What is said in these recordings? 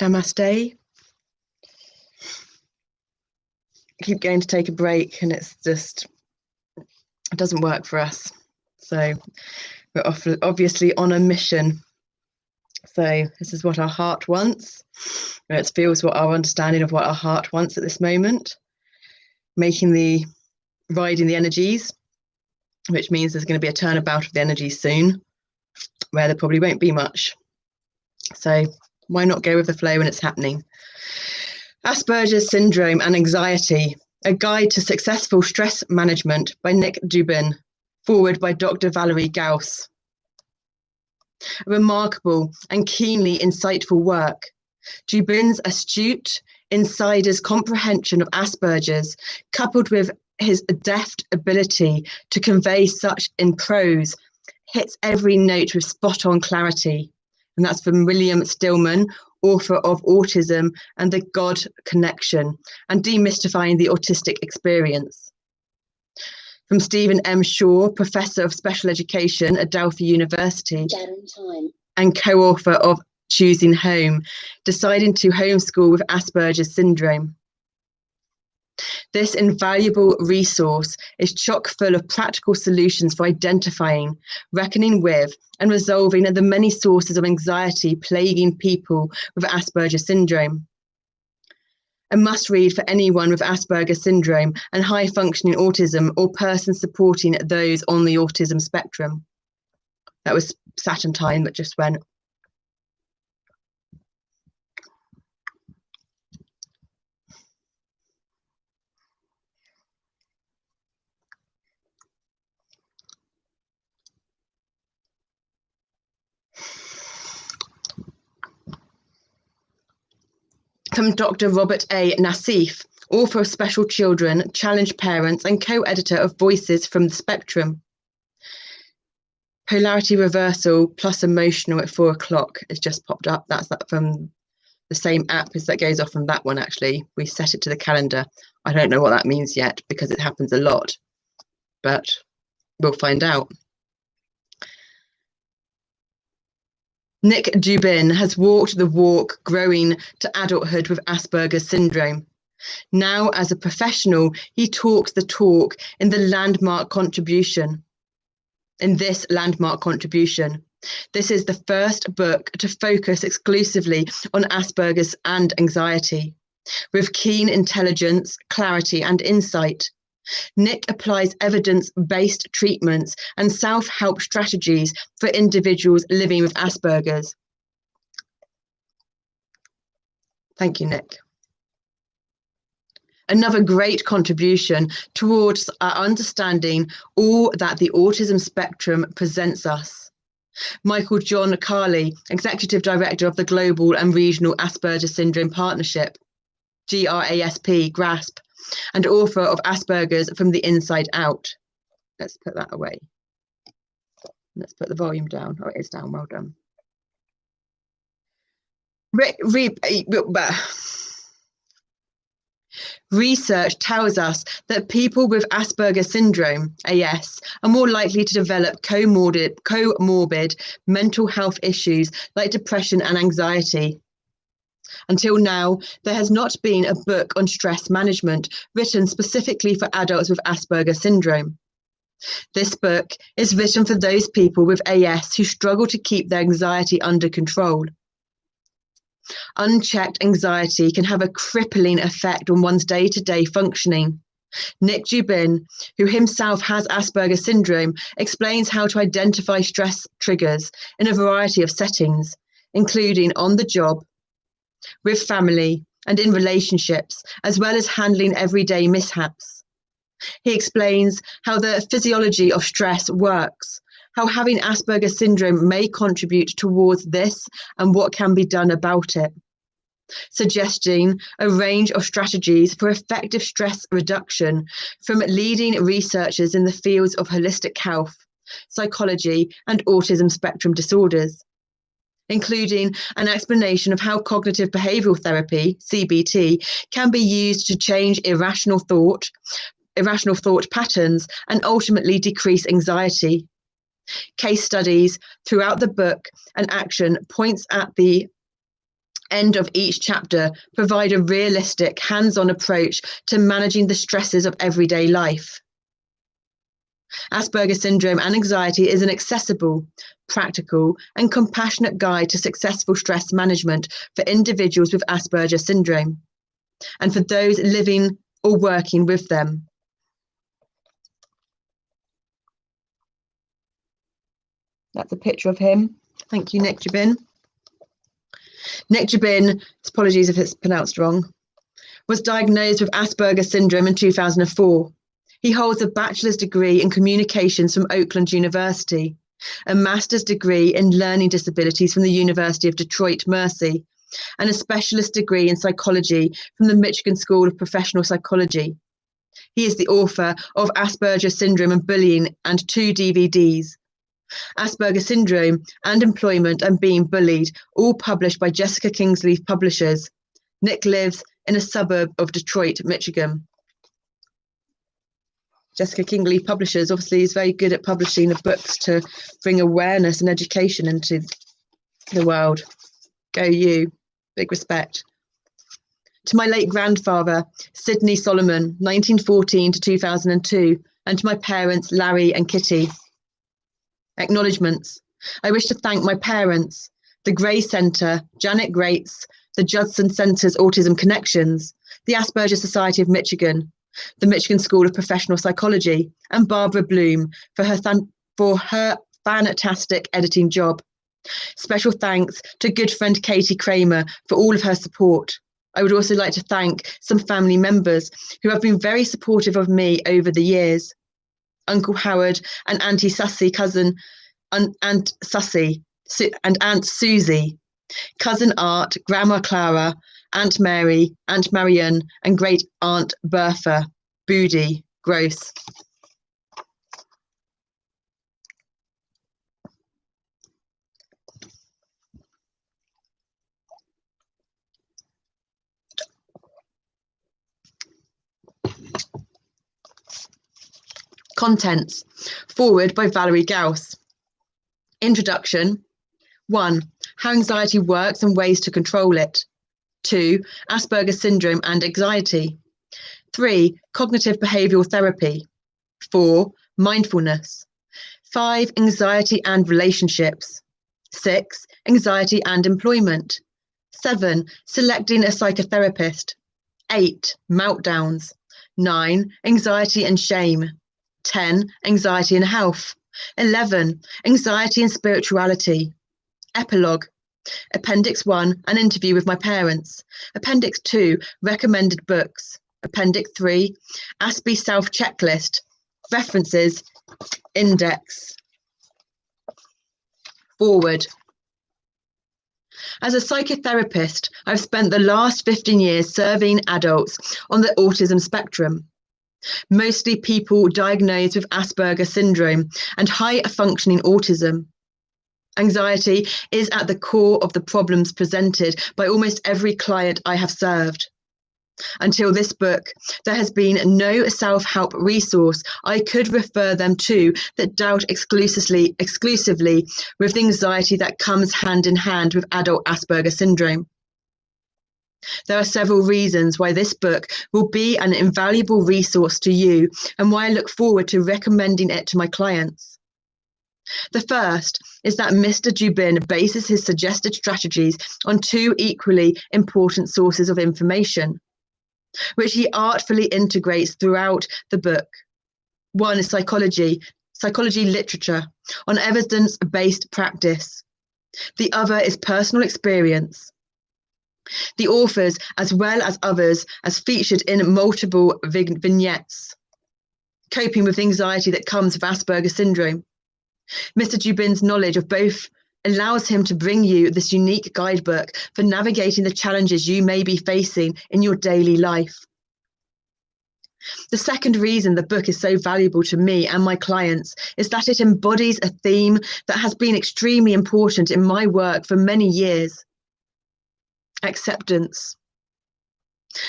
Namaste. Keep going to take a break and it doesn't work for us. So we're obviously on a mission. So this is what our heart wants. It feels what our understanding of what our heart wants at this moment. Riding the energies, which means there's going to be a turnabout of the energies soon, where there probably won't be much. So why not go with the flow when it's happening? Asperger Syndrome and Anxiety, a Guide to Successful Stress Management by Nick Dubin, forward by Dr. Valerie Gauss. A remarkable and keenly insightful work. Dubin's astute insider's comprehension of Asperger's, coupled with his deft ability to convey such in prose, hits every note with spot-on clarity. And that's from William Stillman, author of Autism and the God Connection, and Demystifying the Autistic Experience. From Stephen M. Shaw, Professor of Special Education at Delphi University, and co-author of Choosing Home, Deciding to Homeschool with Asperger's Syndrome. This invaluable resource is chock full of practical solutions for identifying, reckoning with, and resolving the many sources of anxiety plaguing people with Asperger syndrome. A must-read for anyone with Asperger syndrome and high-functioning autism or persons supporting those on the autism spectrum. That was Saturn time that just went. From Dr. Robert A. Nassif, author of Special Children, Challenged Parents, and co-editor of Voices from the Spectrum. Polarity Reversal plus Emotional at 4 o'clock has just popped up. That's that from the same app as that goes off from that one, actually. We set it to the calendar. I don't know what that means yet because it happens a lot, but we'll find out. Nick Dubin has walked the walk growing to adulthood with Asperger's syndrome. Now, as a professional, he talks the talk in this landmark contribution. This is the first book to focus exclusively on Asperger's and anxiety. With keen intelligence, clarity, and insight, Nick applies evidence-based treatments and self-help strategies for individuals living with Asperger's. Thank you, Nick. Another great contribution towards our understanding all that the autism spectrum presents us. Michael John Carley, Executive Director of the Global and Regional Asperger Syndrome Partnership, GRASP, and author of Asperger's from the Inside Out. Let's put that away. Let's put the volume down. Oh, it is down. Well done. Research tells us that people with Asperger Syndrome, AS, are more likely to develop comorbid mental health issues like depression and anxiety. Until now, there has not been a book on stress management written specifically for adults with Asperger Syndrome. This book is written for those people with AS who struggle to keep their anxiety under control. Unchecked anxiety can have a crippling effect on one's day-to-day functioning. Nick Dubin, who himself has Asperger Syndrome, explains how to identify stress triggers in a variety of settings, including on the job, with family, and in relationships, as well as handling everyday mishaps. He explains how the physiology of stress works, how having Asperger Syndrome may contribute towards this and what can be done about it, suggesting a range of strategies for effective stress reduction from leading researchers in the fields of holistic health, psychology, and autism spectrum disorders, including an explanation of how cognitive behavioral therapy, CBT, can be used to change irrational thought patterns and ultimately decrease anxiety. Case studies throughout the book and action points at the end of each chapter provide a realistic, hands-on approach to managing the stresses of everyday life. Asperger Syndrome and Anxiety is an accessible, practical, and compassionate guide to successful stress management for individuals with Asperger Syndrome and for those living or working with them. That's a picture of him. Thank you, Nick Dubin. Nick Dubin, apologies if it's pronounced wrong, was diagnosed with Asperger Syndrome in 2004. He holds a bachelor's degree in communications from Oakland University, a master's degree in learning disabilities from the University of Detroit Mercy, and a specialist degree in psychology from the Michigan School of Professional Psychology. He is the author of Asperger Syndrome and Bullying and 2 DVDs, Asperger Syndrome and Employment and Being Bullied, all published by Jessica Kingsleaf Publishers. Nick lives in a suburb of Detroit, Michigan. Jessica Kingsleaf Publishers obviously is very good at publishing the books to bring awareness and education into the world. Go you. Big respect. To my late grandfather, Sidney Solomon, 1914 to 2002, and to my parents, Larry and Kitty. Acknowledgements. I wish to thank my parents, the Gray Centre, Janet Grates, the Judson Centre's Autism Connections, the Asperger Society of Michigan, the Michigan School of Professional Psychology, and Barbara Bloom for her fantastic editing job. Special thanks to good friend Katie Kramer for all of her support. I would also like to thank some family members who have been very supportive of me over the years. Uncle Howard and Auntie Sussy, cousin Aunt Sussy and Aunt Susie, cousin Art, Grandma Clara, Aunt Mary, Aunt Marion, and great Aunt Bertha, Boody, Gross. Contents. Forward by Valerie Gauss. Introduction. 1. How anxiety works and ways to control it. 2. Asperger Syndrome and Anxiety. 3. Cognitive behavioral therapy. 4. Mindfulness. 5. Anxiety and relationships. 6. Anxiety and employment. 7. Selecting a psychotherapist. 8. Meltdowns. 9. Anxiety and shame. 10. Anxiety and health. 11. Anxiety and spirituality. Epilogue. Appendix 1. An interview with my parents. Appendix 2. Recommended books. Appendix 3. ASPE self-checklist. References. Index. Forward. As a psychotherapist, I've spent the last 15 years serving adults on the autism spectrum, mostly people diagnosed with Asperger Syndrome and high-functioning autism. Anxiety is at the core of the problems presented by almost every client I have served. Until this book, there has been no self-help resource I could refer them to that dealt exclusively with the anxiety that comes hand in hand with adult Asperger syndrome. There are several reasons why this book will be an invaluable resource to you and why I look forward to recommending it to my clients. The first is that Mr. Dubin bases his suggested strategies on two equally important sources of information, which he artfully integrates throughout the book. One is psychology literature on evidence-based practice. The other is personal experience. The authors, as well as others, as featured in multiple vignettes, coping with the anxiety that comes with Asperger syndrome. Mr. Dubin's knowledge of both allows him to bring you this unique guidebook for navigating the challenges you may be facing in your daily life. The second reason the book is so valuable to me and my clients is that it embodies a theme that has been extremely important in my work for many years: acceptance.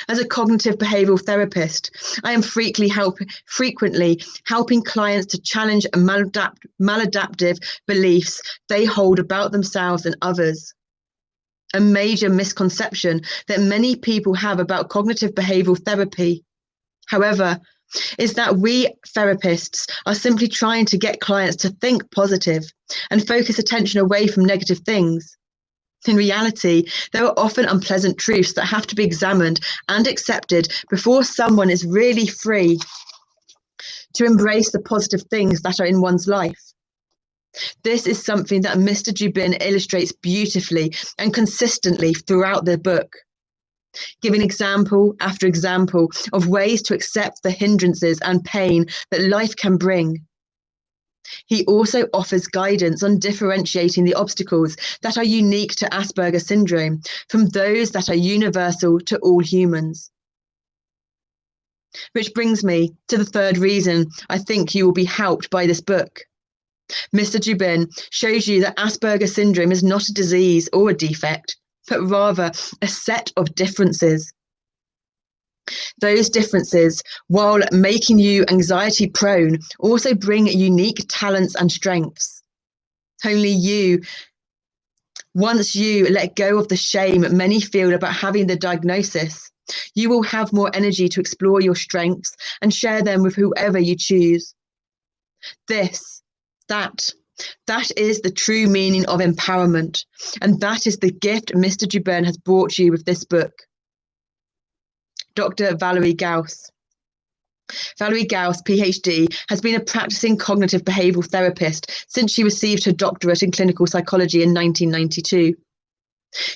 As a cognitive behavioral therapist, I am frequently helping clients to challenge maladaptive beliefs they hold about themselves and others. A major misconception that many people have about cognitive behavioral therapy, however, is that we therapists are simply trying to get clients to think positive and focus attention away from negative things. In reality, there are often unpleasant truths that have to be examined and accepted before someone is really free to embrace the positive things that are in one's life. This is something that Mr. Dubin illustrates beautifully and consistently throughout the book, giving example after example of ways to accept the hindrances and pain that life can bring. He also offers guidance on differentiating the obstacles that are unique to Asperger syndrome from those that are universal to all humans. Which brings me to the third reason I think you will be helped by this book. Mr. Dubin shows you that Asperger syndrome is not a disease or a defect, but rather a set of differences. Those differences, while making you anxiety prone, also bring unique talents and strengths. Once you let go of the shame many feel about having the diagnosis, you will have more energy to explore your strengths and share them with whoever you choose. That is the true meaning of empowerment, and that is the gift Mr. Dubin has brought you with this book. Dr. Valerie Gauss. Valerie Gauss, PhD, has been a practicing cognitive behavioral therapist since she received her doctorate in clinical psychology in 1992.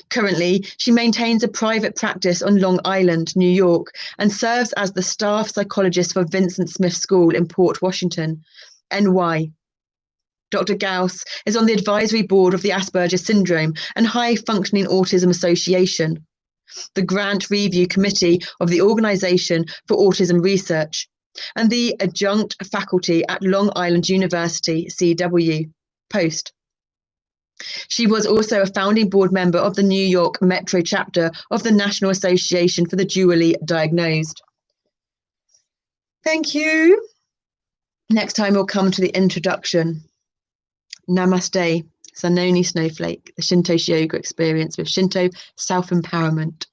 Currently, she maintains a private practice on Long Island, New York, and serves as the staff psychologist for Vincent Smith School in Port Washington, NY. Dr. Gauss is on the advisory board of the Asperger Syndrome and High Functioning Autism Association, the Grant Review Committee of the Organization for Autism Research, and the adjunct faculty at Long Island University, CW, Post. She was also a founding board member of the New York Metro chapter of the National Association for the Dually Diagnosed. Thank you. Next time we'll come to the introduction. Namaste, Sanoni Snowflake, the Shinto yoga experience with Shinto self-empowerment.